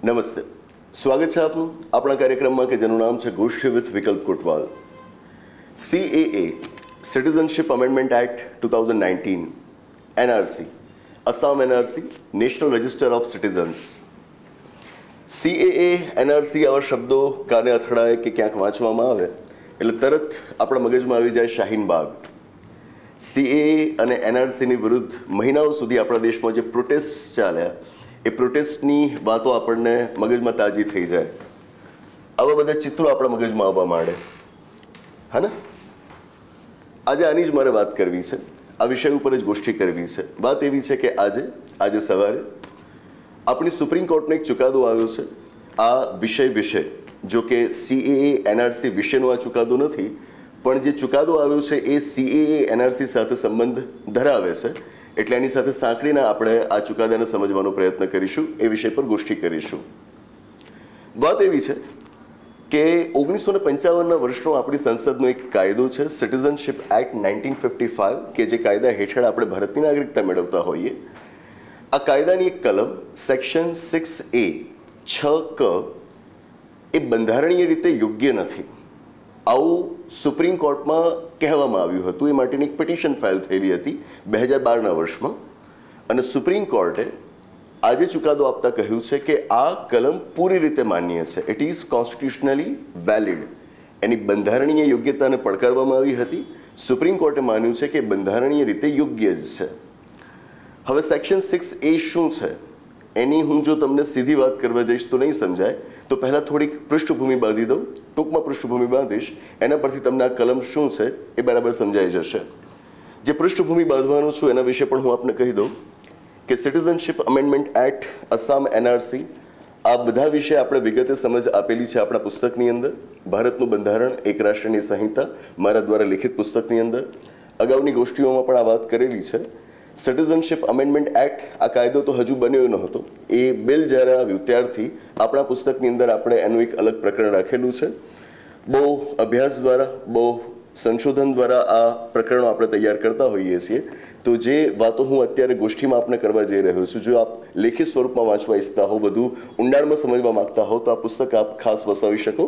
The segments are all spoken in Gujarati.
નમસ્તે, સ્વાગત છે આપનું આપણા કાર્યક્રમમાં કે જેનું નામ છે ગોષ્ઠી with Vikalp Kotwal. CAA citizenship amendment act 2019, NRC Assam NRC national register of citizens. CAA NRC આવા શબ્દો કાને અથડાય કે ક્યાંક વાંચવામાં આવે એટલે તરત આપણા મગજમાં આવી જાય શાહીનબાગ. CAA અને NRCની વિરુદ્ધ મહિનાઓ સુધી આપણા દેશમાં જે પ્રોટેસ્ટ ચાલ્યા એ પ્રોટેસ્ટની વાતો આપણને મગજમાં તાજી થઈ જાય. આવા બધા ચિત્રો આપણા મગજમાં આવવા માંડે, હા ને? આજે આની જ મારે વાત કરવી છે, આ વિષય ઉપર જ ગોષ્ઠી કરવી છે. વાત એવી છે કે આજે સવારે આપણી સુપ્રીમ કોર્ટનો એક ચુકાદો આવ્યો છે આ વિષય વિશે. જો કે CAA NRC વિશેનો આ ચુકાદો નથી, પણ જે ચુકાદો આવ્યો છે એ CAA NRC સાથે સંબંધ ધરાવે છે, એટલે એની સાથે સાંકળીને આપણે આ ચુકાદાને સમજવાનો પ્રયત્ન કરીશું, એ વિષય પર ગોષ્ઠી કરીશું. વાત એવી છે કે 1955ના વર્ષનો આપણી સંસદનો એક કાયદો છે સિટીઝનશિપ એક્ટ 1955, કે જે કાયદા હેઠળ આપણે ભારતની નાગરિકતા મેળવતા હોઈએ. આ કાયદાની એક કલમ સેક્શન 6A 6ક એ બંધારણીય રીતે યોગ્ય નથી, આવું સુપ્રીમ કોર્ટમાં કહેવામાં આવ્યું હતું. એ માટેની એક પિટિશન ફાઇલ થયેલી હતી 2012ના વર્ષમાં, અને સુપ્રીમ કોર્ટે આજે ચુકાદો આપતા કહ્યું છે કે આ કલમ પૂરી રીતે માન્ય છે, ઇટ ઇઝ કોન્સ્ટિટ્યુશનલી વેલિડ. એની બંધારણીય યોગ્યતાને પડકારવામાં આવી હતી. સુપ્રીમ કોર્ટે માન્યું છે કે બંધારણીય રીતે યોગ્ય જ છે. હવે સેક્શન 6A શું છે એની હું જો તમને સીધી વાત કરવા જઈશ તો નહીં સમજાય, તો પહેલાં થોડીક પૃષ્ઠભૂમિ બાંધી દઉં. ટૂંકમાં પૃષ્ઠભૂમિ બાંધીશ, એના પરથી તમને આ કલમ શું છે એ બરાબર સમજાઈ જશે. જે પૃષ્ઠભૂમિ બાંધવાનું છું એના વિશે પણ હું આપને કહી દઉં કે citizenship amendment act Assam NRC આ બધા વિશે આપણે વિગતે સમજ આપેલી છે આપણા પુસ્તકની અંદર. ભારતનું બંધારણ, એક રાષ્ટ્રની સંહિતા, મારા દ્વારા લિખિત પુસ્તકની અંદર. અગાઉની ગોષ્ઠીઓમાં પણ આ વાત કરેલી છે. સિટીઝનશિપ અમેન્ડમેન્ટ એક્ટ આ કાયદો તો હજુ બન્યો નહોતો. એ બિલ જ્યારે આવ્યું ત્યારથી આપણા પુસ્તકની અંદર આપણે એનું એક અલગ પ્રકરણ રાખેલું છે. બહુ અભ્યાસ દ્વારા, બહુ સંશોધન દ્વારા આ પ્રકરણો આપણે તૈયાર કરતા હોઈએ છીએ. તો જે વાતો હું અત્યારે ગોષ્ઠીમાં આપને કરવા જઈ રહ્યો છું, જો આપ લેખિત સ્વરૂપમાં વાંચવા ઈચ્છતા હો, બધું ઊંડાણમાં સમજવા માંગતા હો, તો આ પુસ્તક આપ ખાસ વસાવી શકો.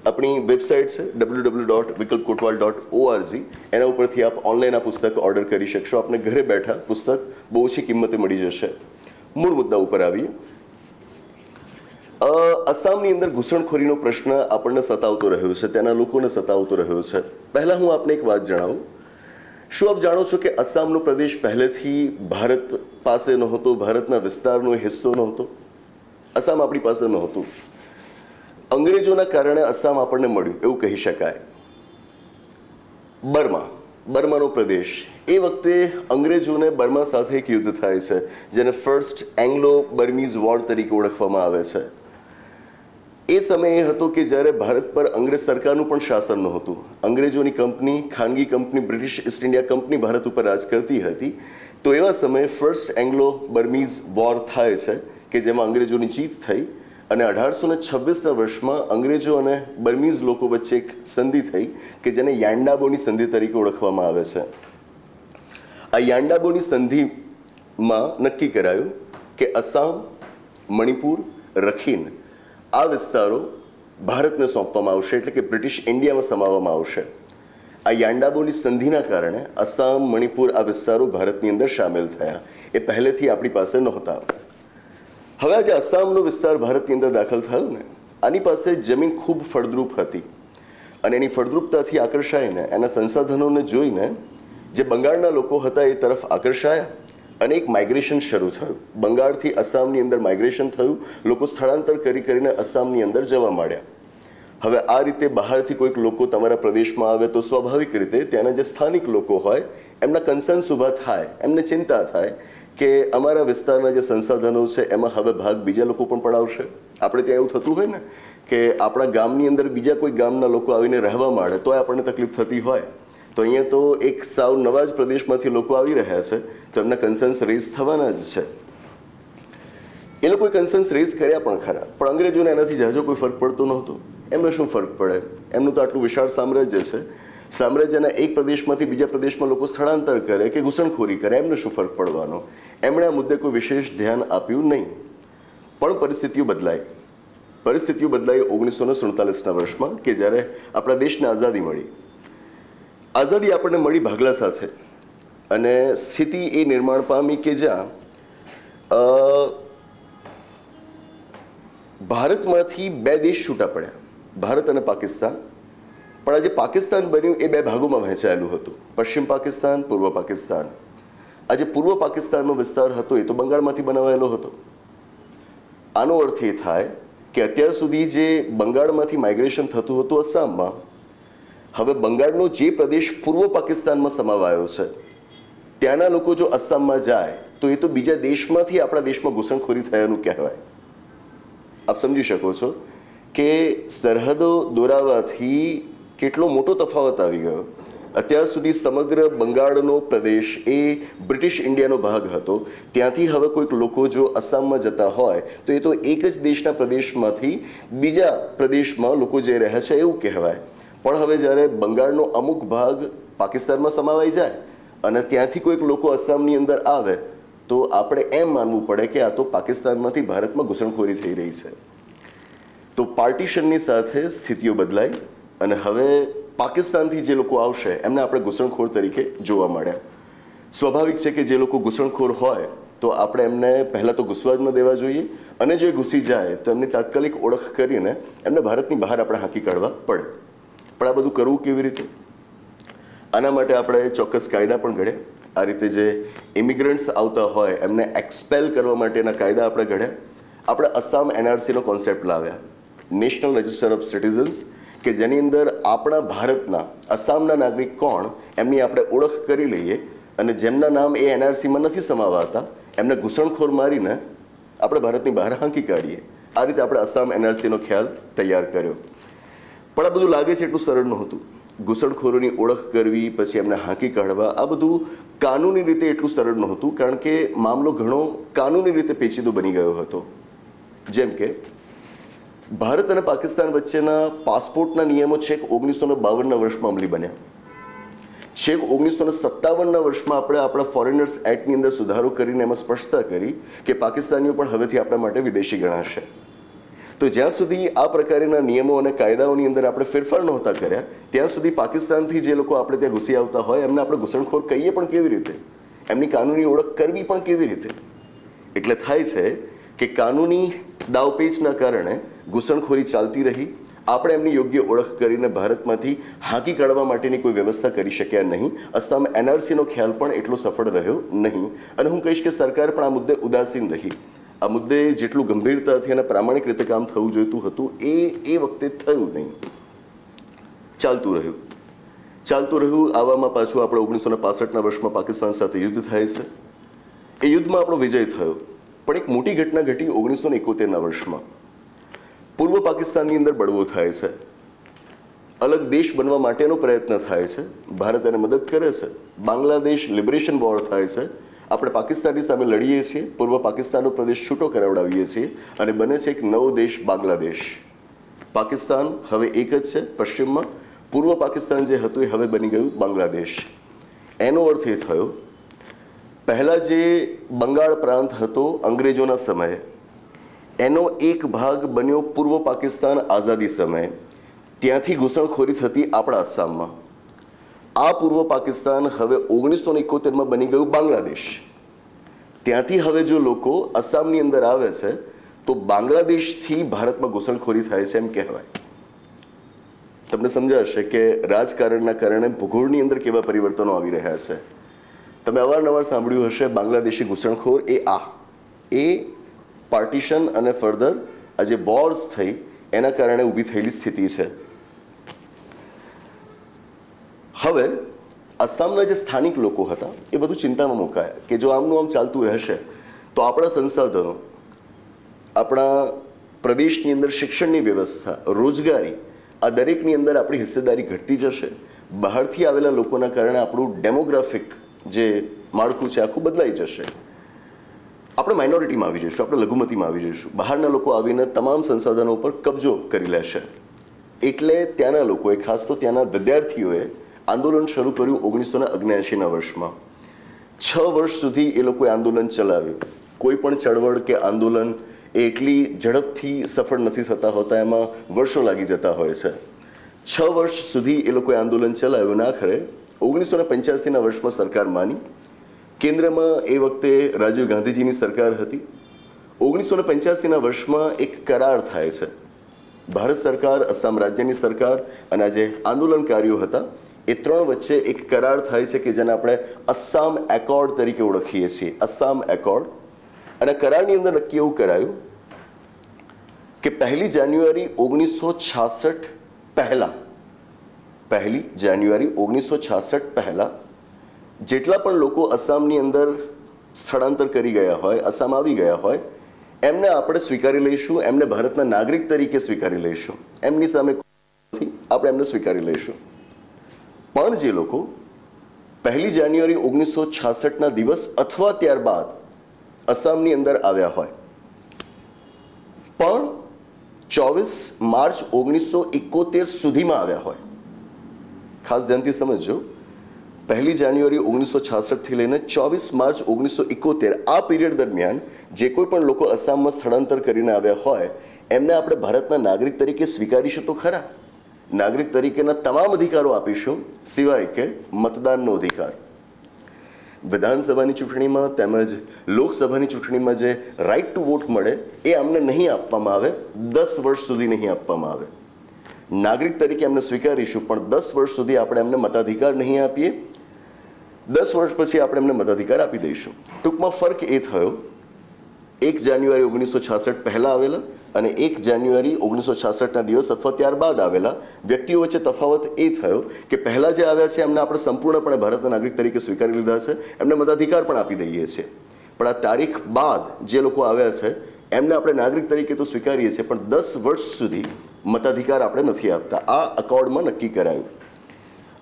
આપણી વેબસાઇટ છે www.vikalpkotwal.org. એના ઉપરથી આપ ઓનલાઈન આ પુસ્તક ઓર્ડર કરી શકશો. આપને ઘરે બેઠા પુસ્તક બહુ ઓછી કિંમતે મળી જશે. મૂળ મુદ્દા ઉપર આવીએ. અસામની અંદર ઘૂસણખોરીનો પ્રશ્ન આપણને સતાવતો રહ્યો છે, તેના લોકોને સતાવતો રહ્યો છે. પહેલાં હું આપને એક વાત જણાવું. શું આપ જાણો છો કે અસામનો પ્રદેશ પહેલેથી ભારત પાસે નહોતો, ભારતના વિસ્તારનો હિસ્સો નહોતો? અસામ આપણી પાસે નહોતું. અંગ્રેજોના કારણે અસામ આપણને મળ્યું એવું કહી શકાય. બર્માનો પ્રદેશ, એ વખતે અંગ્રેજોને બર્મા સાથે એક યુદ્ધ થાય છે જેને ફર્સ્ટ એંગ્લો બર્મીઝ વોર તરીકે ઓળખવામાં આવે છે. એ સમય એ હતો કે જ્યારે ભારત પર અંગ્રેજ સરકારનું પણ શાસન નહોતું. અંગ્રેજોની કંપની, ખાનગી company, British East India company Bharat ઉપર રાજ કરતી હતી. તો એવા સમયે ફર્સ્ટ એંગ્લો બર્મીઝ વોર થાય છે કે જેમાં અંગ્રેજોની જીત થઈ, અને 1826ના વર્ષમાં અંગ્રેજો અને બર્મીઝ લોકો વચ્ચે એક સંધિ થઈ કે જેને યાન્ડાબોની સંધિ તરીકે ઓળખવામાં આવે છે. આ યાન્ડાબોની સંધિમાં નક્કી કરાયું કે અસામ, મણિપુર, રખીન આ વિસ્તારો ભારતને સોંપવામાં આવશે, એટલે કે બ્રિટિશ ઇન્ડિયામાં સમાવવામાં આવશે. આ યાન્ડાબોની સંધિના કારણે અસામ, મણિપુર આ વિસ્તારો ભારતની અંદર સામેલ થયા. એ પહેલેથી આપણી પાસે નહોતા. હવે આજે અસામનો વિસ્તાર ભારતની અંદર દાખલ થયો ને, આની પાસે જમીન ખૂબ ફળદ્રુપ હતી, અને એની ફળદ્રુપતાથી આકર્ષાઈને, એના સંસાધનોને જોઈને જે બંગાળના લોકો હતા એ તરફ આકર્ષાયા, અને એક માઇગ્રેશન શરૂ થયું. બંગાળથી અસામની અંદર માઇગ્રેશન થયું. લોકો સ્થળાંતર કરીને અસામની અંદર જવા માંડ્યા. હવે આ રીતે બહારથી કોઈક લોકો તમારા પ્રદેશમાં આવે તો સ્વાભાવિક રીતે ત્યાંના જે સ્થાનિક લોકો હોય એમના કન્સર્ન્સ ઊભા થાય, એમને ચિંતા થાય કે અમારા વિસ્તારના જે સંસાધનો છે એમાં હવે ભાગ બીજા લોકો પણ પડાવશે. આપણે ત્યાં એવું થતું હોય ને કે આપણા ગામની અંદર બીજા કોઈ ગામના લોકો આવીને રહેવા માંડે તોય આપણને તકલીફ થતી હોય. તો અહીંયા તો એક સાવ નવા જ પ્રદેશમાંથી લોકો આવી રહ્યા છે, તો એમના કન્સર્ન્સ રેઝ થવાના જ છે. એ લોકોએ કન્સર્ન્સ રેઝ કર્યા પણ ખરા, પણ અંગ્રેજોને એનાથી જાજો કોઈ ફરક પડતો નહોતો. એમને શું ફરક પડે? એમનું તો આટલું વિશાળ સામ્રાજ્ય છે. સામ્રાજ્યના એક પ્રદેશમાંથી બીજા પ્રદેશમાં લોકો સ્થળાંતર કરે કે ઘૂસણખોરી કરે, એમને શું ફરક પડવાનો? એમણે આ મુદ્દે કોઈ વિશેષ ધ્યાન આપ્યું નહીં. પણ પરિસ્થિતિઓ બદલાઈ. પરિસ્થિતિઓ બદલાઈ 1947ના વર્ષમાં કે જ્યારે આપણા દેશને આઝાદી મળી. આઝાદી આપણને મળી ભાગલા સાથે, અને સ્થિતિ એ નિર્માણ પામી કે જ્યાં ભારતમાંથી બે દેશ છૂટા પડ્યા, ભારત અને પાકિસ્તાન. પણ આજે પાકિસ્તાન બન્યું એ બે ભાગોમાં વહેંચાયેલું હતું, પશ્ચિમ પાકિસ્તાન, પૂર્વ પાકિસ્તાન. આજે પૂર્વ પાકિસ્તાનનો વિસ્તાર હતો એ તો બંગાળમાંથી બનાવાયેલો હતો. આનો અર્થ એ થાય કે અત્યાર સુધી જે બંગાળમાંથી માઇગ્રેશન થતું હતું આસામમાં, હવે બંગાળનો જે પ્રદેશ પૂર્વ પાકિસ્તાનમાં સમાવાયો છે ત્યાંના લોકો જો આસામમાં જાય તો એ તો બીજા દેશમાંથી આપણા દેશમાં ઘૂસણખોરી થયાનું કહેવાય. આપ સમજી શકો છો કે સરહદો દોરાવાથી કેટલો મોટો તફાવત આવી ગયો. અત્યાર સુધી સમગ્ર બંગાળનો પ્રદેશ એ બ્રિટિશ ઇન્ડિયાનો ભાગ હતો. ત્યાંથી હવે કોઈક લોકો જો આસામમાં જતા હોય તો એ તો એક જ દેશના પ્રદેશમાંથી બીજા પ્રદેશમાં લોકો જઈ રહ્યા છે એવું કહેવાય. પણ હવે જ્યારે બંગાળનો અમુક ભાગ પાકિસ્તાનમાં સમાવાઈ જાય અને ત્યાંથી કોઈક લોકો આસામની અંદર આવે તો આપણે એમ માનવું પડે કે આ તો પાકિસ્તાનમાંથી ભારતમાં ઘૂસણખોરી થઈ રહી છે. તો પાર્ટીશનની સાથે સ્થિતિઓ બદલાઈ અને હવે પાકિસ્તાનથી જે લોકો આવશે એમને આપણે ઘૂસણખોર તરીકે જોવા મળ્યા. સ્વાભાવિક છે કે જે લોકો ઘૂસણખોર હોય તો આપણે એમને પહેલાં તો ઘૂસવા જ ન દેવા જોઈએ, અને જો એ ઘૂસી જાય તો એમની તાત્કાલિક ઓળખ કરીને એમને ભારતની બહાર આપણે હાંકી કાઢવા પડે. પણ આ બધું કરવું કેવી રીતે? આના માટે આપણે ચોક્કસ કાયદા પણ ઘડ્યા. આ રીતે જે ઇમિગ્રન્ટ્સ આવતા હોય એમને એક્સપેલ કરવા માટેના કાયદા આપણે ઘડ્યા. આપણે આસામ એનઆરસીનો કોન્સેપ્ટ લાવ્યા, નેશનલ રજિસ્ટર ઓફ સિટીઝન્સ, કે જેની અંદર આપણા ભારતના આસામના નાગરિક કોણ એમની આપણે ઓળખ કરી લઈએ, અને જેમના નામ એ એનઆરસીમાં નથી સમાવાતા એમને ઘૂસણખોર મારીને આપણે ભારતની બહાર હાંકી કાઢીએ. આ રીતે આપણે આસામ એનઆરસીનો ખ્યાલ તૈયાર કર્યો. પણ આ બધું લાગે છે એટલું સરળ નહોતું. ઘૂસણખોરોની ઓળખ કરવી, પછી એમને હાંકી કાઢવા, આ બધું કાનૂની રીતે એટલું સરળ નહોતું, કારણ કે મામલો ઘણો કાનૂની રીતે પેચીદો બની ગયો હતો. જેમ કે ભારત અને પાકિસ્તાન વચ્ચેના પાસપોર્ટના નિયમો છેક 1952ના વર્ષમાં અમલી બન્યા. છેક 1957ના વર્ષમાં આપણે આપણા ફોરેનર્સ એક્ટની અંદર સુધારો કરીને એમાં સ્પષ્ટતા કરી કે પાકિસ્તાનીઓ પણ હવેથી આપણા માટે વિદેશી ગણાશે. તો જ્યાં સુધી આ પ્રકારના નિયમો અને કાયદાઓની અંદર આપણે ફેરફાર નહોતા કર્યા ત્યાં સુધી પાકિસ્તાનથી જે લોકો આપણે ત્યાં ઘૂસી આવતા હોય એમને આપણે ઘૂસણખોર કહીએ પણ કેવી રીતે, એમની કાનૂની ઓળખ કરવી પણ કેવી રીતે? એટલે થાય છે કે કાનૂની દાવપેચના કારણે ઘૂસણખોરી ચાલતી રહી. આપણે એમની યોગ્ય ઓળખ કરીને ભારતમાંથી હાંકી કાઢવા માટેની કોઈ વ્યવસ્થા કરી શક્યા નહીં. આસામ એનઆરસીનો ખ્યાલ પણ એટલો સફળ રહ્યો નહીં. અને હું કહીશ કે સરકાર પણ આ મુદ્દે ઉદાસીન રહી. આ મુદ્દે જેટલું ગંભીરતાથી અને પ્રામાણિક રીતે કામ થવું જોઈતું હતું એ વખતે થયું નહીં. ચાલતું રહ્યું. આવામાં પાછું આપણે 1965ના વર્ષમાં પાકિસ્તાન સાથે યુદ્ધ થાય છે. એ યુદ્ધમાં આપણો વિજય થયો. પણ એક મોટી ઘટના ઘટી 1971ના વર્ષમાં. પૂર્વ પાકિસ્તાનની અંદર બળવો થાય છે, અલગ દેશ બનવા માટેનો પ્રયત્ન થાય છે, ભારત એને મદદ કરે છે. બાંગ્લાદેશ લિબરેશન વોર થાય છે. આપણે પાકિસ્તાનની સામે લડીએ છીએ, પૂર્વ પાકિસ્તાનનો પ્રદેશ છૂટો કરાવડાવીએ છીએ અને બને છે એક નવો દેશ બાંગ્લાદેશ. પાકિસ્તાન હવે એક જ છે પશ્ચિમમાં, પૂર્વ પાકિસ્તાન જે હતું એ હવે બની ગયું બાંગ્લાદેશ. એનો અર્થ એ થયો, પહેલાં જે બંગાળ પ્રાંત હતો અંગ્રેજોના સમયે એનો એક ભાગ બન્યો પૂર્વ પાકિસ્તાન આઝાદી સમયે. ત્યાંથી ઘૂસણખોરી થતી આપણા આસામમાં. આ પૂર્વ પાકિસ્તાન હવે 1971માં બની ગયું બાંગ્લાદેશ. ત્યાંથી હવે જો લોકો આસામની અંદર આવે છે તો બાંગ્લાદેશથી ભારતમાં ઘૂસણખોરી થાય છે એમ કહેવાય. તમને સમજાશે કે રાજકારણના કારણે ભૂગોળની અંદર કેવા પરિવર્તનો આવી રહ્યા છે. તમે અવારનવાર સાંભળ્યું હશે બાંગ્લાદેશી ઘૂસણખોર એ પાર્ટીશન અને ફર્ધર આ જે વોર્સ થઈ એના કારણે ઊભી થયેલી સ્થિતિ છે. હવે આસામના જે સ્થાનિક લોકો હતા એ બધું ચિંતામાં મુકાયા કે જો આમનું આમ ચાલતું રહેશે તો આપણા સંસાધનો, આપણા પ્રદેશની અંદર શિક્ષણની વ્યવસ્થા, રોજગારી, આ દરેકની અંદર આપણી હિસ્સેદારી ઘટતી જશે. બહારથી આવેલા લોકોના કારણે આપણું ડેમોગ્રાફિક જે માળખું છે આખું બદલાઈ જશે. આપણે માઇનોરિટીમાં આવી જઈશું, આપણે લઘુમતીમાં આવી જઈશું. બહારના લોકો આવીને તમામ સંસાધનો ઉપર કબજો કરી લેશે. એટલે ત્યાંના લોકોએ, ખાસ તો ત્યાંના વિદ્યાર્થીઓએ આંદોલન શરૂ કર્યું 1979ના વર્ષમાં. 6 વર્ષ સુધી એ લોકોએ આંદોલન ચલાવ્યું. કોઈ પણ ચળવળ કે આંદોલન એ એટલી ઝડપથી સફળ નથી થતા હોતા, એમાં વર્ષો લાગી જતા હોય છે. 6 વર્ષ સુધી એ લોકોએ આંદોલન ચલાવ્યું અને આખરે 1985ના વર્ષમાં સરકાર માની. કેન્દ્રમાં એ વખતે રાજીવ ગાંધીજીની સરકાર હતી. 1985ના વર્ષમાં એક કરાર થાય છે. ભારત સરકાર, અસમ રાજ્યની સરકાર અને આ જે આંદોલનકારીઓ હતા એ 3 વચ્ચે એક કરાર થાય છે કે જેને આપણે અસ્સામ એકોર્ડ તરીકે ઓળખીએ છીએ. અસ્સામ એકોર્ડ. અને કરારની અંદર નક્કી એવું કરાયું કે 1 જાન્યુઆરી 1966 પહેલા, 1 જાન્યુઆરી 1966 પહેલા જેટલા પણ લોકો અસમની અંદર સ્થળાંતર કરી ગયા હોય, અસમ આવી ગયા હોય, એમને આપણે સ્વીકારી લઈશું, એમને ભારતના નાગરિક તરીકે સ્વીકારી લઈશું. એમની સામે નથી, આપણે એમને સ્વીકારી લઈશું. પણ જે લોકો 1 જાન્યુઆરી 1966ના દિવસ અથવા ત્યારબાદ અસમની અંદર આવ્યા હોય પણ 24 માર્ચ 1971 સુધીમાં આવ્યા હોય, ખાસ ધ્યાનથી સમજજો, 1 જાન્યુઆરી 1966થી લઈને 24 માર્ચ 1971 આ પીરિયડ દરમિયાન જે કોઈ પણ લોકો અસમમાં સ્થળાંતર કરીને આવ્યા હોય એમને આપણે ભારતના નાગરિક તરીકે સ્વીકારીશું તો ખરા. નાગરિક તરીકેના તમામ અધિકારો આપીશું સિવાય કે મતદાનનો અધિકાર. વિધાનસભાની ચૂંટણીમાં તેમજ લોકસભાની ચૂંટણીમાં જે રાઇટ ટુ વોટ મળે એ અમને નહીં આપવામાં આવે, 10 વર્ષ સુધી નહીં આપવામાં આવે. નાગરિક તરીકે એમને સ્વીકારીશું પણ 10 વર્ષ સુધી આપણે એમને મતાધિકાર નહીં આપીએ. 10 વર્ષ પછી આપણે એમને મતાધિકાર આપી દઈશું. ટૂંકમાં ફરક એ થયો 1 જાન્યુઆરી 1966 પહેલા આવેલા અને 1 જાન્યુઆરી 1966ના દિવસ અથવા ત્યારબાદ આવેલા વ્યક્તિઓ વચ્ચે તફાવત એ થયો કે પહેલા જે આવ્યા છે એમને આપણે સંપૂર્ણપણે ભારતના નાગરિક તરીકે સ્વીકારી લીધા છે, એમને મતાધિકાર પણ આપી દઈએ છીએ. પણ આ તારીખ બાદ જે લોકો આવ્યા છે એમને આપણે નાગરિક તરીકે તો સ્વીકારીએ છીએ પણ 10 વર્ષ સુધી મતાધિકાર આપણે નથી આપતા. આ અકોર્ડમાં નક્કી કરાયું.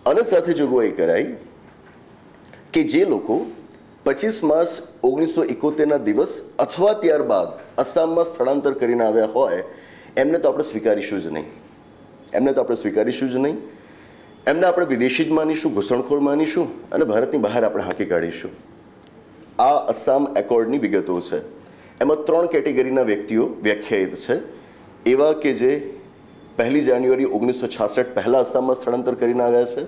અને સાથે જોગવાઈ કરાઈ કે જે લોકો 25 માર્ચ 1971ના દિવસ અથવા ત્યારબાદ અસમમાં સ્થળાંતર કરીને આવ્યા હોય એમને તો આપણે સ્વીકારીશું જ નહીં. એમને તો આપણે સ્વીકારીશું જ નહીં. એમને આપણે વિદેશી જ માનીશું, ઘૂસણખોર માનીશું અને ભારતની બહાર આપણે હાંકી કાઢીશું. આ અસમ એકોર્ડની વિગતો છે. એમાં 3 કેટેગરીના વ્યક્તિઓ વ્યાખ્યાયિત છે. એવા કે જે 1 જાન્યુઆરી 1966 પહેલાં અસમમાં સ્થળાંતર કરીને આવ્યા છે,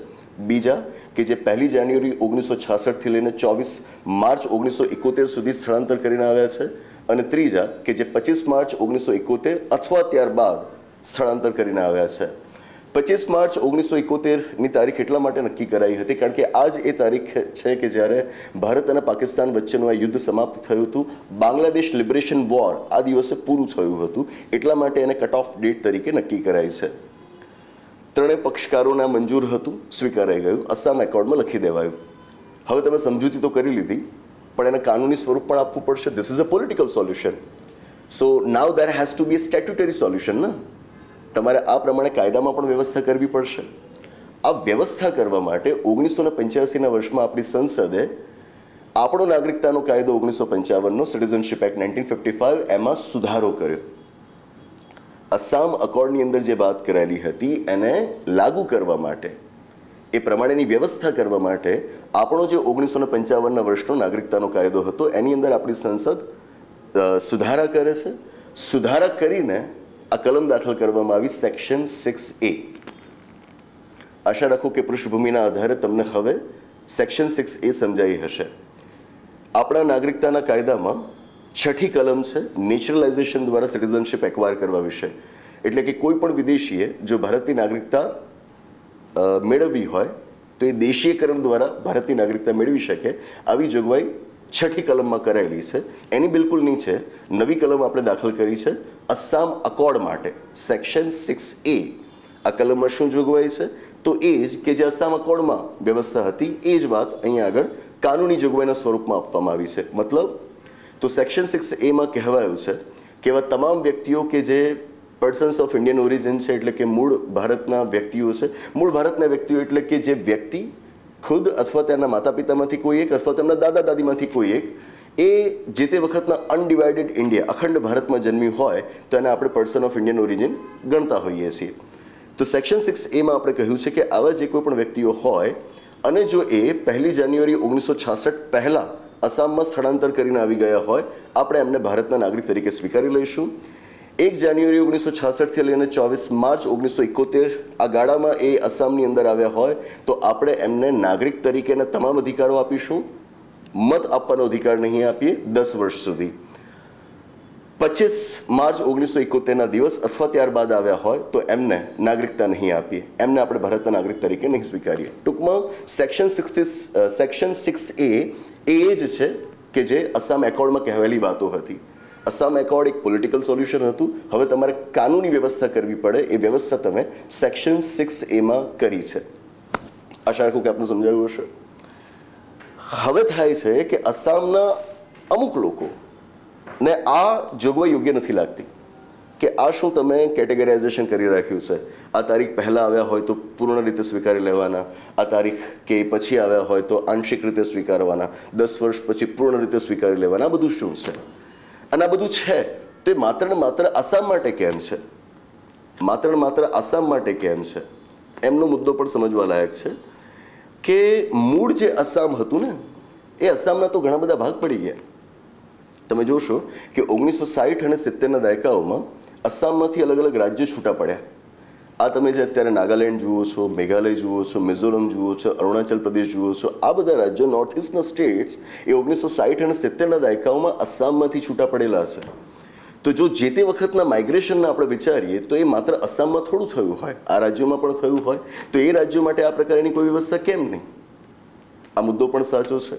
બીજા કે જે 1 જાન્યુઆરી 1966થી લઈને 24 માર્ચ 1971 સુધી સ્થળાંતર કરીને આવ્યા છે, અને ત્રીજા કે જે 25 માર્ચ 1971 અથવા ત્યારબાદ સ્થળાંતર કરીને આવ્યા છે. 25 માર્ચ 1971ની તારીખ એટલા માટે નક્કી કરાઈ હતી કારણ કે આજ એ તારીખ છે કે જ્યારે ભારત અને પાકિસ્તાન વચ્ચેનું આ યુદ્ધ સમાપ્ત થયું હતું. બાંગ્લાદેશ લિબરેશન વોર આ દિવસે પૂરું થયું હતું, એટલા માટે એને કટ ઓફ ડેટ તરીકે નક્કી કરાઈ છે. 3 પક્ષકારોના મંજૂર હતું, સ્વીકારાઈ ગયું, અસમ એકોર્ડમાં લખી દેવાયું. હવે તમે સમજૂતી તો કરી લીધી પણ એને કાનૂની સ્વરૂપ પણ આપવું પડશે. This is a political solution. So now there has to be a statutory solution ને. તમારે આ પ્રમાણે કાયદામાં પણ વ્યવસ્થા કરવી પડશે. આ વ્યવસ્થા કરવા માટે 1985ના વર્ષમાં આપણી સંસદે આપણો નાગરિકતાનો કાયદો 1955નો સિટીઝનશીપ એક્ટ 1955 એમાં સુધારો કર્યો. અસમ અકોર્ડની અંદર જે વાત કરાયેલી હતી એને લાગુ કરવા માટે, એ પ્રમાણેની વ્યવસ્થા કરવા માટે આપણો જે 1955ના વર્ષનો નાગરિકતાનો કાયદો હતો એની અંદર આપણી સંસદ સુધારા કરે છે. સુધારા કરીને આ કલમ દાખલ કરવામાં આવી સેક્શન 6A. આશા રાખું કે પૃષ્ઠભૂમિના આધારે તમને હવે સેક્શન 6A સમજાઈ હશે. આપણા નાગરિકતાના કાયદામાં 6ઠી કલમ છે નેચરલાઇઝેશન દ્વારા સિટીઝનશીપ એક્વાયર કરવા વિશે. એટલે કે કોઈ પણ વિદેશીએ જો ભારતની નાગરિકતા મેળવવી હોય તો એ દેશીયકરણ દ્વારા ભારતની નાગરિકતા મેળવી શકે, આવી જોગવાઈ 6ઠી કલમમાં કરાયેલી છે. એની બિલકુલ નીચે નવી કલમ આપણે દાખલ કરી છે અસમ અકોર્ડ માટે, સેક્શન 6A. આ કલમમાં શું જોગવાઈ છે? તો એ જ કે જે અસમ અકોર્ડમાં વ્યવસ્થા હતી એ જ વાત અહીંયા આગળ કાનૂની જોગવાઈના સ્વરૂપમાં આપવામાં આવી છે. મતલબ તો સેક્શન 6A કહેવાયું છે કે એવા તમામ વ્યક્તિઓ કે જે પર્સન્સ ઓફ ઇન્ડિયન ઓરિજિન છે, એટલે કે મૂળ ભારતના વ્યક્તિઓ છે. મૂળ ભારતના વ્યક્તિઓ એટલે કે જે વ્યક્તિ ખુદ અથવા તેમના માતા પિતામાંથી કોઈ એક અથવા તેમના દાદા દાદીમાંથી કોઈ એક એ જે તે વખતના અનડિવાઇડેડ ઇન્ડિયા, અખંડ ભારતમાં જન્મ્યું હોય તો એને આપણે પર્સન ઓફ ઇન્ડિયન ઓરિજિન ગણતા હોઈએ છીએ. તો સેક્શન 6A આપણે કહ્યું છે કે આવા જે કોઈ પણ વ્યક્તિઓ હોય અને જો એ 1 જાન્યુઆરી 1966 પહેલાં આસામમાં સ્થળાંતર કરીને આવી ગયા હોય, આપણે એમને ભારતના નાગરિક તરીકે સ્વીકારી લઈશું. 1 જાન્યુઆરી 1966થી લઈને 24 માર્ચ 1971 આ ગાળામાં એ આસામની અંદર આવ્યા હોય તો આપણે એમને નાગરિક તરીકેના તમામ અધિકારો આપીશું. મત આપવાનો અધિકાર નહીં આપીએ 10 વર્ષ સુધી. 25 માર્ચ 1971ના દિવસ અથવા ત્યારબાદ આવ્યા હોય તો એમને નાગરિકતા નહીં આપીએ, એમને આપણે ભારતના નાગરિક તરીકે નહીં સ્વીકારીએ. ટૂંકમાં સેક્શન 6A એ જ છે કે જે અસામ એકોર્ડમાં કહેવાયેલી વાતો હતી. અસામ એકોર્ડ એક પોલિટિકલ સોલ્યુશન હતું. હવે તમારે કાનૂની વ્યવસ્થા કરવી પડે, એ વ્યવસ્થા તમે સેક્શન 6A કરી છે. આશા રાખું કે આપને સમજાવ્યું હશે. હવે થાય છે કે અસામના અમુક લોકો ને આ જોગવાઈ યોગ્ય નથી લાગતી કે આ શું તમે કેટેગરાઇઝેશન કરી રાખ્યું છે. આ તારીખ પહેલાં આવ્યા હોય તો પૂર્ણ રીતે સ્વીકારી લેવાના, આ તારીખ કે પછી આવ્યા હોય તો આંશિક રીતે સ્વીકારવાના, 10 વર્ષ પછી પૂર્ણ રીતે સ્વીકારી લેવાના. આ બધું શું છે? અને આ બધું છે તે માત્ર ને માત્ર આસામ માટે કેમ છે? માત્ર ને માત્ર આસામ માટે કેમ છે? એમનો મુદ્દો પણ સમજવા લાયક છે કે મૂળ જે આસામ હતું ને એ આસામના તો ઘણા બધા ભાગ પડી ગયા. તમે જોશો કે 1960 અને 70ના દાયકાઓમાં આસામમાંથી અલગ અલગ રાજ્યો છૂટા પડ્યા. આ તમે જે અત્યારે નાગાલેન્ડ જુઓ છો, મેઘાલય જુઓ છો, મિઝોરમ જુઓ છો, અરુણાચલ પ્રદેશ જુઓ છો, આ બધા રાજ્યો નોર્થ ઇસ્ટના સ્ટેટ્સ એ 1960 અને 70ના દાયકાઓમાં આસામમાંથી છૂટા પડેલા છે. તો જો જે તે વખતના માઇગ્રેશનને આપણે વિચારીએ તો એ માત્ર આસામમાં થોડું થયું હોય, આ રાજ્યોમાં પણ થયું હોય, તો એ રાજ્યો માટે આ પ્રકારની કોઈ વ્યવસ્થા કેમ નહીં? આ મુદ્દો પણ સાચો છે.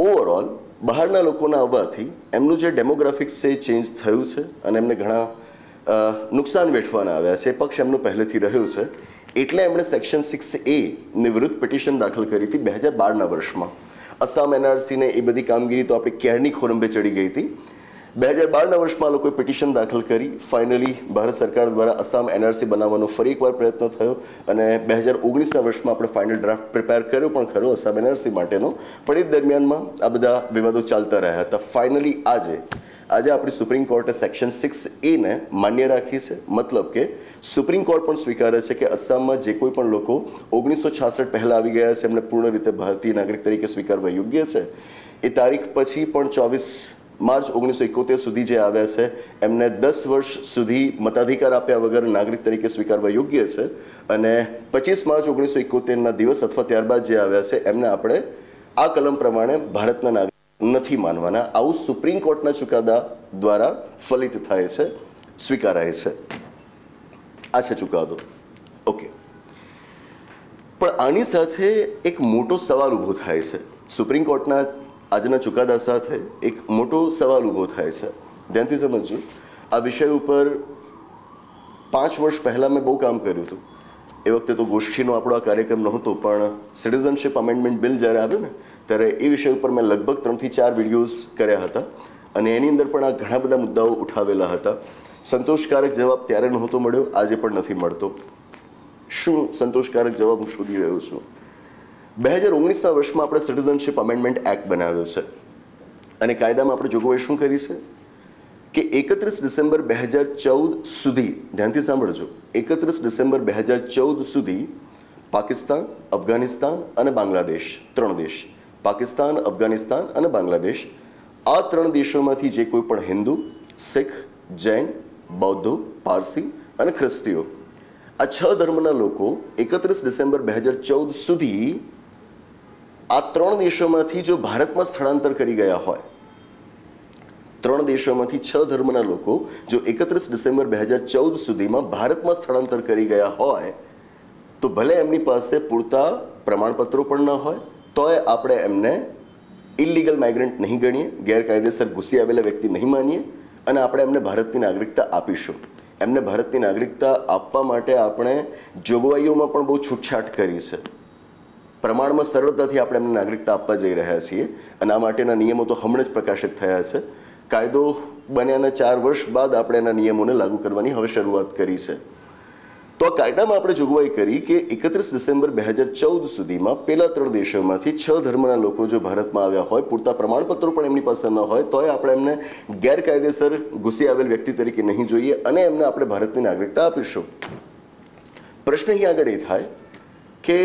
ઓવરઓલ બહારના લોકોના આવવાથી એમનું જે ડેમોગ્રાફિક્સ છે એ ચેન્જ થયું છે અને એમને ઘણા નુકસાન વેઠવાના આવ્યા છે. પક્ષ એમનો પહેલેથી રહ્યો છે એટલે એમણે સેક્શન 6A ની વિરુદ્ધ પિટિશન દાખલ કરી હતી 2012ના વર્ષમાં. અસામ એનઆરસીને એ બધી કામગીરી તો આપણી ક્યારની ખોરંભે ચડી ગઈ હતી. 2012ના વર્ષમાં લોકોએ પિટિશન દાખલ કરી. ફાઇનલી ભારત સરકાર દ્વારા અસામ એનઆરસી બનાવવાનો ફરી એકવાર પ્રયત્ન થયો અને 2019ના વર્ષમાં આપણે ફાઇનલ ડ્રાફ્ટ પ્રિપેર કર્યો પણ ખરો અસામ એનઆરસી માટેનો. પણ એ દરમિયાનમાં આ બધા વિવાદો ચાલતા રહ્યા હતા. ફાઇનલી આજે આપણી સુપ્રીમ કોર્ટે સેક્શન 6A ને માન્ય રાખી છે. મતલબ કે સુપ્રીમ કોર્ટ પણ સ્વીકારે છે કે અસામમાં જે કોઈ પણ લોકો 1966 પહેલાં આવી ગયા છે એમને પૂર્ણ રીતે ભારતીય નાગરિક તરીકે સ્વીકારવા યોગ્ય છે. એ તારીખ પછી પણ 24 માર્ચ 1971 સુધી જે આવ્યા છે એમને 10 વર્ષ સુધી મતાધિકાર આપ્યા વગર નાગરિક તરીકે સ્વીકારવા યોગ્ય છે. અને 25 માર્ચ 1971ના દિવસ અથવા ત્યારબાદ જે આવ્યા છે એમને આપણે આ કલમ પ્રમાણે ભારતના નાગરિક નથી માનવાના. આવું સુપ્રીમ કોર્ટના ચુકાદા દ્વારા ફલિત થાય છે, સ્વીકારાય છે. આ છે ચુકાદો. ઓકે, પણ આની સાથે એક મોટો સવાલ ઊભો થાય છે. સુપ્રીમ કોર્ટના આજના ચુકાદા સાથે એક મોટો સવાલ ઊભો થાય છે. ધ્યાનથી સમજજો. આ વિષય ઉપર 5 વર્ષ પહેલાં મેં બહુ કામ કર્યું હતું. એ વખતે તો ગોષ્ઠીનો આપણો આ કાર્યક્રમ નહોતો, પણ સિટીઝનશિપ અમેન્ડમેન્ટ બિલ જ્યારે આવ્યો ને ત્યારે એ વિષય ઉપર મેં લગભગ 3 થી 4 વિડીયોઝ કર્યા હતા અને એની અંદર પણ આ ઘણા બધા મુદ્દાઓ ઉઠાવેલા હતા. સંતોષકારક જવાબ ત્યારે નહોતો મળ્યો, આજે પણ નથી મળતો. શું સંતોષકારક જવાબ હું શોધી રહ્યો છું? 2019ના વર્ષમાં આપણે સિટીઝનશિપ અમેન્ડમેન્ટ એક્ટ બનાવ્યો છે અને કાયદામાં આપણે જોગવાઈ શું કરી છે કે 31 ડિસેમ્બર 2014 સુધી, ધ્યાનથી સાંભળજો, 31 ડિસેમ્બર 2014 સુધી પાકિસ્તાન, અફઘાનિસ્તાન અને બાંગ્લાદેશ, 3 દેશ, પાકિસ્તાન, અફઘાનિસ્તાન અને બાંગ્લાદેશ, આ 3 દેશોમાંથી જે કોઈ પણ હિન્દુ, શીખ, જૈન, બૌદ્ધો, પારસી અને ખ્રિસ્તીઓ, આ 6 ધર્મના લોકો 31 ડિસેમ્બર 2014 સુધી આ 3 દેશોમાંથી જો ભારતમાં સ્થળાંતર કરી ગયા હોય, 3 દેશોમાંથી 6 ધર્મના લોકો જો 31 ડિસેમ્બર 2014 સુધીમાં ભારતમાં સ્થળાંતર કરી ગયા હોય તો ભલે એમની પાસે પૂરતા પ્રમાણપત્રો પણ ન હોય તોય આપણે એમને ઇલીગલ માઇગ્રન્ટ નહીં ગણીએ, ગેરકાયદેસર ઘૂસી આવેલા વ્યક્તિ નહીં માનીએ અને આપણે એમને ભારતની નાગરિકતા આપીશું. એમને ભારતની નાગરિકતા આપવા માટે આપણે જોગવાઈઓમાં પણ બહુ છૂટછાટ કરી છે. પ્રમાણમાં સરળતાથી આપણે એમને નાગરિકતા આપવા જઈ રહ્યા છીએ અને આ માટેના નિયમો તો હમણાં જ પ્રકાશિત થયા છે. કાયદો બન્યાના 4 વર્ષ બાદ આપણે એના નિયમોને લાગુ કરવાની હવે શરૂઆત કરી છે. તો આ કાયદામાં આપણે જોગવાઈ કરી કે 31 ડિસેમ્બર 2014 સુધીમાં પેલા 3 દેશોમાંથી 6 ધર્મના લોકો જો ભારતમાં આવ્યા હોય, પૂરતા પ્રમાણપત્રો પણ એમની પાસે ન હોય તોય આપણે એમને ગેરકાયદેસર ઘૂસી આવેલ વ્યક્તિ તરીકે નહીં જોઈએ અને એમને આપણે ભારતની નાગરિકતા આપીશું. પ્રશ્ન અહીં આગળ એ થાય કે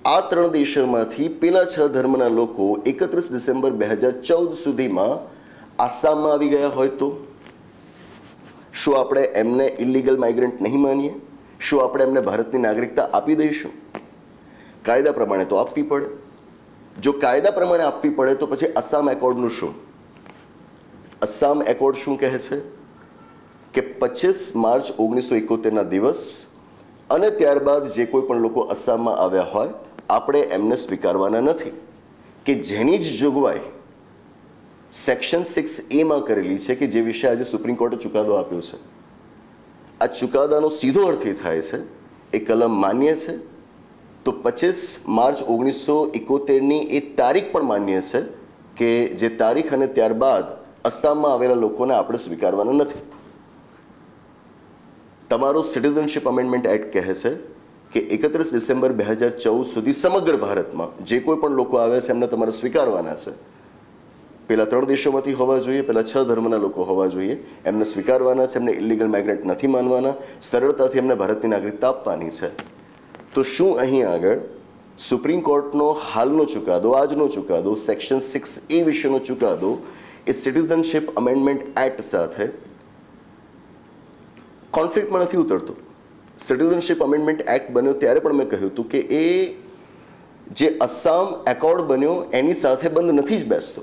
આ 3 દેશોમાંથી પેલા 6 ધર્મના લોકો 31 ડિસેમ્બર 2014 સુધીમાં આસામમાં આવી ગયા હોય તો શું આપણે એમને ઇલીગલ માઇગ્રન્ટ નહીં માનીએ? શું આપણે એમને ભારતની નાગરિકતા આપી દઈશું? કાયદા પ્રમાણે તો આપવી પડે. જો કાયદા પ્રમાણે આપવી પડે તો પછી આસામ એકોર્ડનું શું? આસામ એકોર્ડ શું કહે છે કે 25 માર્ચ 1971ના દિવસ અને ત્યારબાદ જે કોઈ પણ લોકો આસામમાં આવ્યા હોય આપણે એમને સ્વીકારવાના નથી, કે જેની જ જોગવાઈ સેક્શન 6A કરેલી છે, કે જે વિશે આજે સુપ્રીમ કોર્ટે ચુકાદો આપ્યો છે. આ ચુકાદાનો સીધો અર્થ એ થાય છે, એ કલમ માન્ય છે તો 25 માર્ચ 1971ની એ તારીખ પણ માન્ય છે, કે જે તારીખ અને ત્યારબાદ આસામમાં આવેલા લોકોને આપણે સ્વીકારવાના નથી. તમારો સિટીઝનશિપ અમેન્ડમેન્ટ એક્ટ કહે છે કે 31 ડિસેમ્બર 2014 સુધી સમગ્ર ભારતમાં જે કોઈ પણ લોકો આવ્યા છે એમને તમારે સ્વીકારવાના છે. પેલા 3 દેશોમાંથી હોવા જોઈએ, પેલા 6 ધર્મના લોકો હોવા જોઈએ, એમને સ્વીકારવાના છે, એમને ઇલીગલ માઇગ્રન્ટ નથી માનવાના, સરળતાથી એમને ભારતની નાગરિકતા આપવાની છે. તો શું અહીં આગળ સુપ્રીમ કોર્ટનો હાલનો ચુકાદો, આજનો ચુકાદો, સેક્શન 6A વિશેનો ચુકાદો એ સિટીઝનશિપ અમેન્ડમેન્ટ એક્ટ સાથે કોન્ફ્લિક્ટમાં નથી ઉતરતો? સિટીઝનશિપ અમેન્ડમેન્ટ એક્ટ બન્યો ત્યારે પણ મેં કહ્યું હતું કે એ જે આસામ એકોર્ડ બન્યો એની સાથે બંધ નથી જ બેસતો.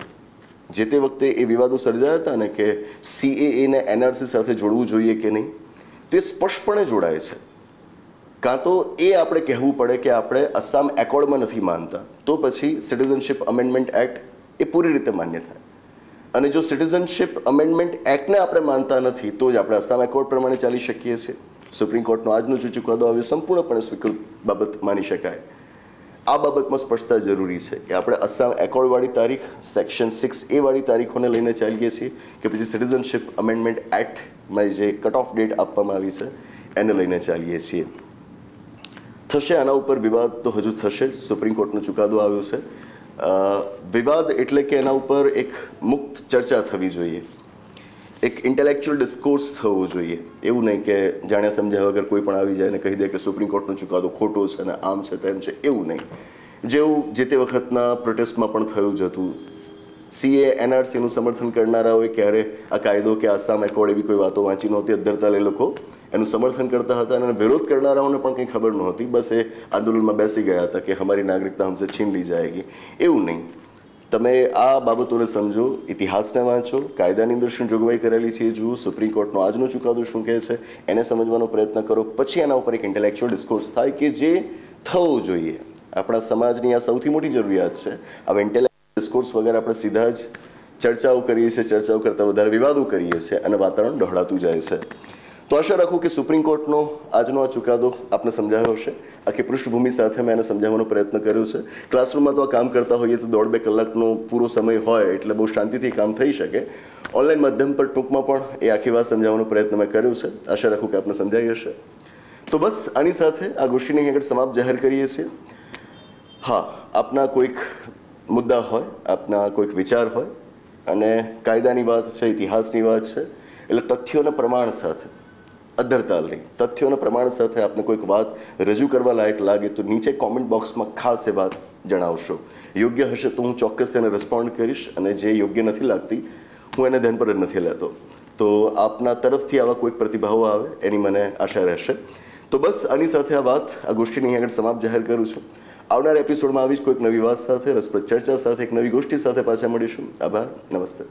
જે તે વખતે એ વિવાદો સર્જાયા હતા ને કે CAA ને NRC સાથે જોડવું જોઈએ કે નહીં, તો એ સ્પષ્ટપણે જોડાય છે. કાં તો એ આપણે કહેવું પડે કે આપણે આસામ એકોર્ડમાં નથી માનતા, તો પછી સિટીઝનશિપ અમેન્ડમેન્ટ એક્ટ એ પૂરી રીતે માન્ય થાય. અને જો સિટીઝનશિપ અમેન્ડમેન્ટ એક્ટને આપણે માનતા નથી તો જ આપણે આસામ એકોર્ડ પ્રમાણે ચાલી શકીએ છીએ. સુપ્રીમ કોર્ટનો આજનો જે ચુકાદો આવ્યો સંપૂર્ણપણે સ્વીકૃત બાબત માની શકાય. આ બાબતમાં સ્પષ્ટતા જરૂરી છે કે આપણે આસામ એકોર્ડવાળી તારીખ, સેક્શન 6A વાળી તારીખોને લઈને ચાલીએ છીએ કે પછી સિટીઝનશિપ અમેન્ડમેન્ટ એક્ટમાં જે કટ ઓફ ડેટ આપવામાં આવી છે એને લઈને ચાલીએ છીએ. થશે આના ઉપર વિવાદ તો હજુ થશે જ. સુપ્રીમ કોર્ટનો ચુકાદો આવ્યો છે. વિવાદ એટલે કે એના ઉપર એક મુક્ત ચર્ચા થવી જોઈએ, એક ઇન્ટેલેક્ચ્યુઅલ ડિસ્કોર્સ થવો જોઈએ. એવું નહીં કે જાણ્યા સમજ્યા વગર કોઈ પણ આવી જાય અને કહી દે કે સુપ્રીમ કોર્ટનો ચુકાદો ખોટો છે અને આમ છે તેમ છે, એવું નહીં. જેવું જે તે વખતના પ્રોટેસ્ટમાં પણ થયું જ હતું. CAA NRCનું સમર્થન કરનારાઓએ ક્યારે આ કાયદો કે આસામ એકોર્ડ એવી કોઈ વાતો વાંચી નહોતી. અધ્ધરતાલ એ લોકો એનું સમર્થન કરતા હતા અને વિરોધ કરનારાઓને પણ કંઈ ખબર નહોતી. બસ એ આંદોલનમાં બેસી ગયા હતા કે હમારી નાગરિકતા હમસે છીન લી જાયગી. એવું નહીં. તમે આ બાબતોને સમજો, ઇતિહાસને વાંચો, કાયદાની અંદર શું જોગવાઈ કરેલી છે એ જુઓ, સુપ્રીમ કોર્ટનો આજનો ચુકાદો શું કહે છે એને સમજવાનો પ્રયત્ન કરો. પછી એના ઉપર એક ઇન્ટેલેક્ચ્યુઅલ ડિસ્કોર્સ થાય કે જે થવો જોઈએ. આપણા સમાજની આ સૌથી મોટી જરૂરિયાત છે. હવે ઇન્ટેલેક્ચ્યુઅલ ડિસ્કોર્સ વગર આપણે સીધા જ ચર્ચાઓ કરીએ છીએ, ચર્ચાઓ કરતાં વધારે વિવાદો કરીએ છીએ અને વાતાવરણ ડહોળાતું જાય છે. તો આશા રાખું કે સુપ્રીમ કોર્ટનો આજનો આ ચુકાદો આપને સમજાવ્યો હશે. આખી પૃષ્ઠભૂમિ સાથે મેં એને સમજાવવાનો પ્રયત્ન કર્યો છે. ક્લાસરૂમમાં તો આ કામ કરતા હોઈએ તો 1.5-2 કલાકનો પૂરો સમય હોય એટલે બહુ શાંતિથી કામ થઈ શકે. ઓનલાઈન માધ્યમ પર ટૂંકમાં પણ એ આખી વાત સમજાવવાનો પ્રયત્ન મેં કર્યો છે. આશા રાખું કે આપને સમજાઈ હશે. તો બસ આની સાથે આ ગોષ્ઠીને અહીં આગળ સમાપ્ત જાહેર કરીએ છીએ. હા, આપના કોઈક મુદ્દા હોય, આપના કોઈક વિચાર હોય અને કાયદાની વાત છે, ઇતિહાસની વાત છે, એટલે તથ્યોના પ્રમાણ સાથે, અધ્ધરતાલ નહીં, તથ્યોના પ્રમાણ સાથે આપને કોઈક વાત રજૂ કરવા લાયક લાગે તો નીચે કોમેન્ટ બોક્સમાં ખાસ એ વાત જણાવશો. યોગ્ય હશે તો હું ચોક્કસ તેને રિસ્પોન્ડ કરીશ અને જે યોગ્ય નથી લાગતી હું એને ધ્યાન પર જ નથી લેતો. તો આપના તરફથી આવા કોઈક પ્રતિભાવો આવે એની મને આશા રહેશે. તો બસ આની સાથે આ વાત, આ ગોષ્ઠીની આગળ સમાપ્ત જાહેર કરું છું. આવનાર એપિસોડમાં આવી જ કોઈક નવી વાત સાથે, રસપ્રદ ચર્ચા સાથે, એક નવી ગોષ્ઠી સાથે પાછા મળીશું. આભાર. નમસ્તે.